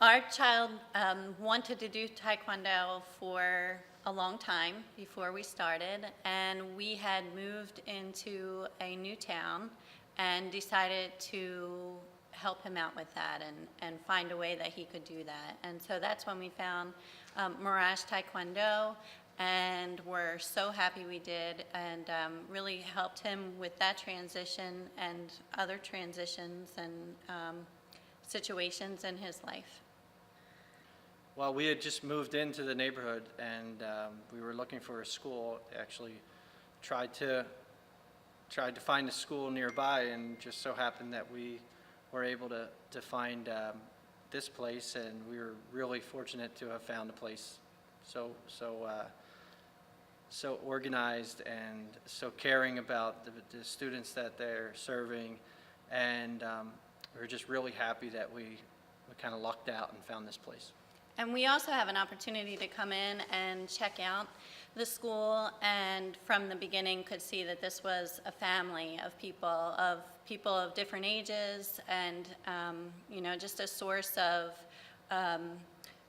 Our child wanted to do Taekwondo for a long time before we started, and we had moved into a new town and decided to help him out with that and find a way that he could do that. And so that's when we found Morasch Taekwondo, and we're so happy we did, and really helped him with that transition and other transitions and situations in his life. Well, we had just moved into the neighborhood, and we were looking for a school. Actually, tried to find a school nearby, and just so happened that we were able to find this place, and we were really fortunate to have found a place so organized and so caring about the students that they're serving, and we're just really happy that we kind of lucked out and found this place. And we also have an opportunity to come in and check out the school, and from the beginning could see that this was a family of people of different ages, and you know, just a source of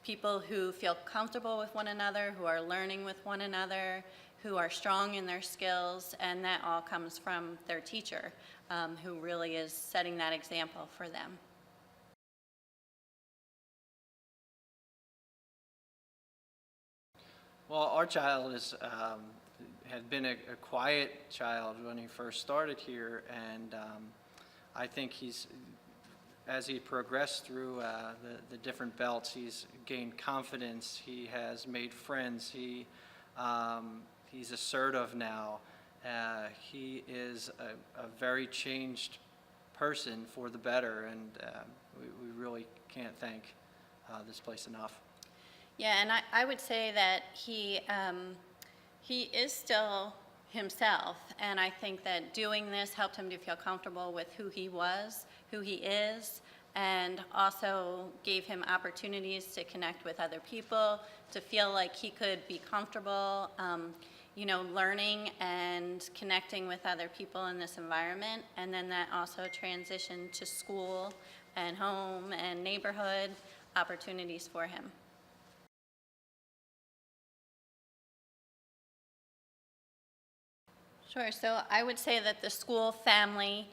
people who feel comfortable with one another, who are learning with one another, who are strong in their skills, and that all comes from their teacher, who really is setting that example for them. Well, our child had been a quiet child when he first started here, and I think as he progressed through the different belts, he's gained confidence. He has made friends. He's assertive now. He is a very changed person for the better, and we really can't thank this place enough. Yeah, and I would say that he is still himself, and I think that doing this helped him to feel comfortable with who he was, who he is, and also gave him opportunities to connect with other people, to feel like he could be comfortable, you know, learning and connecting with other people in this environment, and then that also transitioned to school and home and neighborhood opportunities for him. Sure. So I would say that the school family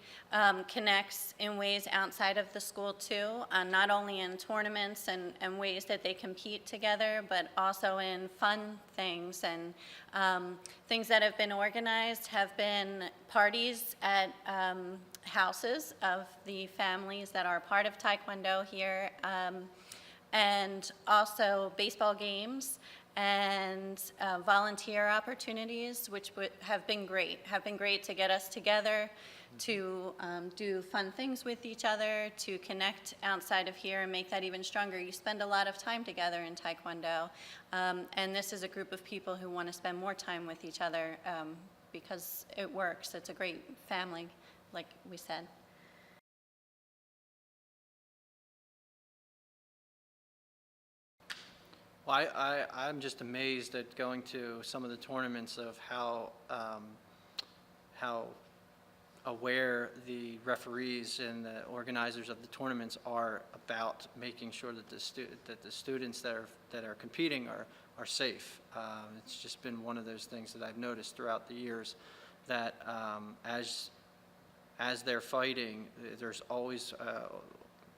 connects in ways outside of the school too, not only in tournaments and ways that they compete together, but also in fun things, and things that have been organized have been parties at houses of the families that are part of Taekwondo here, and also baseball games and volunteer opportunities, which have been great to get us together, to do fun things with each other, to connect outside of here and make that even stronger. You spend a lot of time together in Taekwondo, and this is a group of people who want to spend more time with each other because it works. It's a great family, like we said. Well, I'm just amazed at going to some of the tournaments of how aware the referees and the organizers of the tournaments are about making sure that the students that are competing are safe. It's just been one of those things that I've noticed throughout the years, that as they're fighting, there's always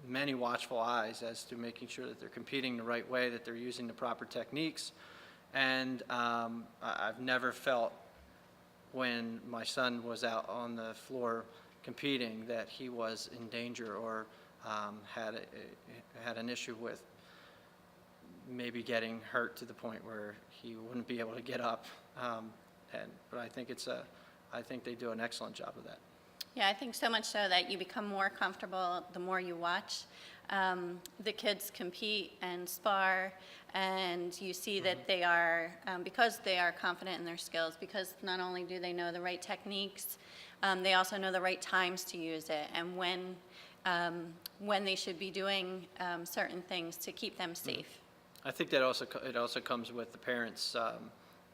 many watchful eyes as to making sure that they're competing the right way, that they're using the proper techniques. And I've never felt, when my son was out on the floor competing, that he was in danger or had an issue with maybe getting hurt to the point where he wouldn't be able to get up. But I think they do an excellent job of that. Yeah, I think so much so that you become more comfortable the more you watch the kids compete and spar, and you see that they are, because they are confident in their skills, because not only do they know the right techniques, they also know the right times to use it, and when they should be doing certain things to keep them safe. I think that it also comes with the parents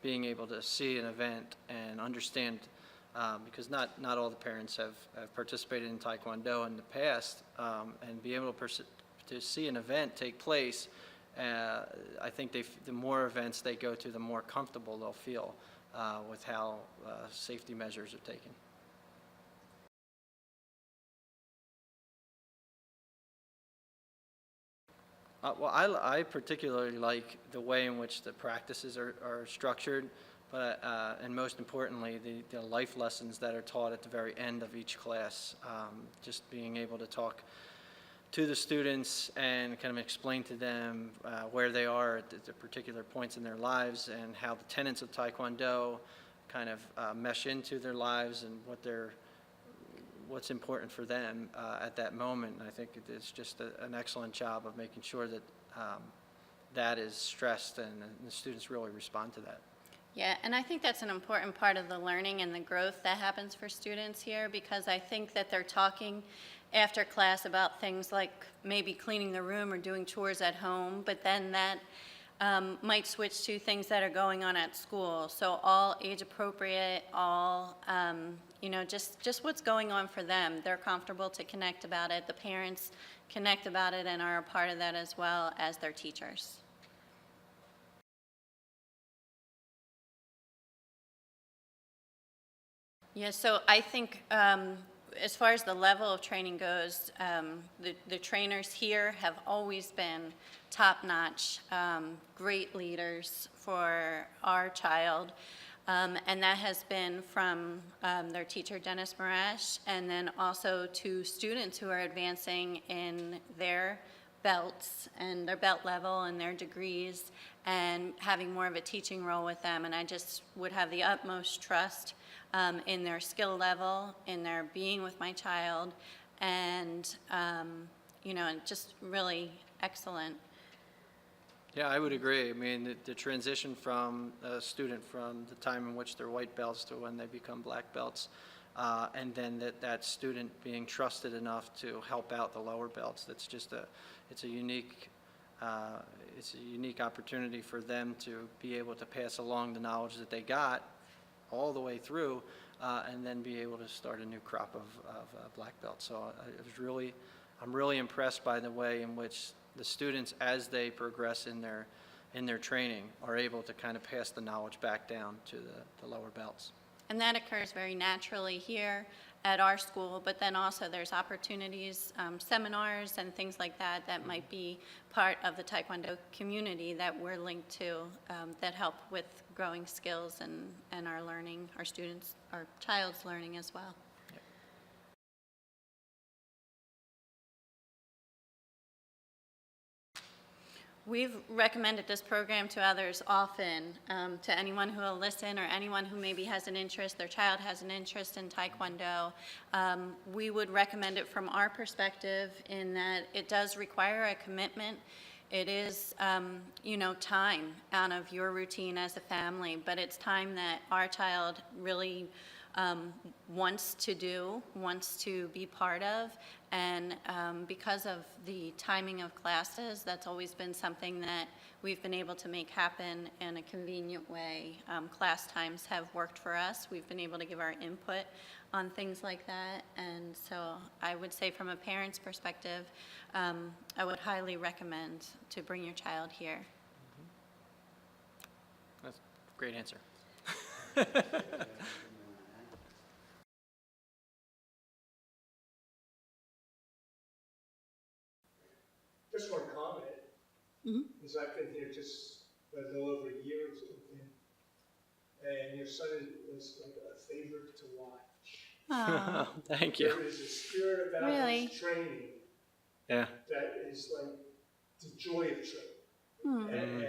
being able to see an event and understand, because not all the parents have participated in Taekwondo in the past, and be able to see an event take place, I think the more events they go to, the more comfortable they'll feel with how safety measures are taken. Well, I particularly like the way in which the practices are structured, but and most importantly, the life lessons that are taught at the very end of each class. Just being able to talk to the students and kind of explain to them where they are at the particular points in their lives and how the tenets of Taekwondo kind of mesh into their lives and what's important for them at that moment. And I think it's just an excellent job of making sure that that is stressed and the students really respond to that. Yeah, and I think that's an important part of the learning and the growth that happens for students here, because I think that they're talking after class about things like maybe cleaning the room or doing chores at home, but then that might switch to things that are going on at school. So all age appropriate, all, just what's going on for them. They're comfortable to connect about it. The parents connect about it and are a part of that as well as their teachers. Yeah, so I think as far as the level of training goes, the trainers here have always been top-notch, great leaders for our child. And that has been from their teacher, Dennis Morasch, and then also to students who are advancing in their belts and their belt level and their degrees and having more of a teaching role with them. And I just would have the utmost trust in their skill level, in their being with my child, and just really excellent. Yeah, I would agree. I mean, the transition from a student from the time in which they're white belts to when they become black belts, and then that student being trusted enough to help out the lower belts. That's just it's a unique opportunity for them to be able to pass along the knowledge that they got all the way through, and then be able to start a new crop of black belts. So I'm really impressed by the way in which the students, as they progress in their training, are able to kind of pass the knowledge back down to the lower belts. And that occurs very naturally here at our school, but then also there's opportunities, seminars and things like that that might be part of the Taekwondo community that we're linked to, that help with growing skills and our learning, our students, our child's learning as well. We've recommended this program to others often, to anyone who will listen or anyone who maybe has an interest, their child has an interest in Taekwondo. We would recommend it from our perspective in that it does require a commitment. It is, time out of your routine as a family, but it's time that our child really wants to be part of, and because of the timing of classes, that's always been something that we've been able to make happen in a convenient way. Class times have worked for us. We've been able to give our input on things like that, and so I would say from a parent's perspective, I would highly recommend to bring your child here. That's a great answer. Just one comment, because I've been here just a little over a year or something, and your son was like a favorite to watch. Oh, Thank you. There is a spirit about Really? his training Yeah. that is like the joy of training. And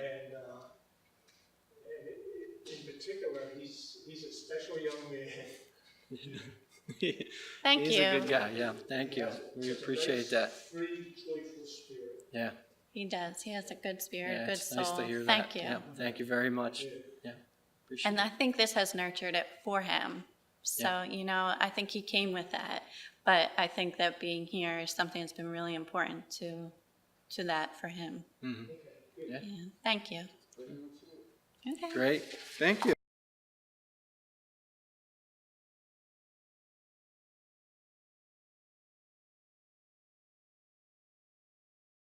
in particular, he's a special young man. Thank He's you. a good guy, yeah. Thank you. We appreciate that. Free, joyful spirit. Yeah. He does. He has a good spirit, Yeah, good it's soul. nice to hear that. Thank you. Yeah, thank you very much. Yeah, appreciate And it. I think this has nurtured it for him. So, I think he came with that. But I think that being here is something that's been really important to that for him. Mhm. Yeah. Thank you. Okay. Great. Thank you.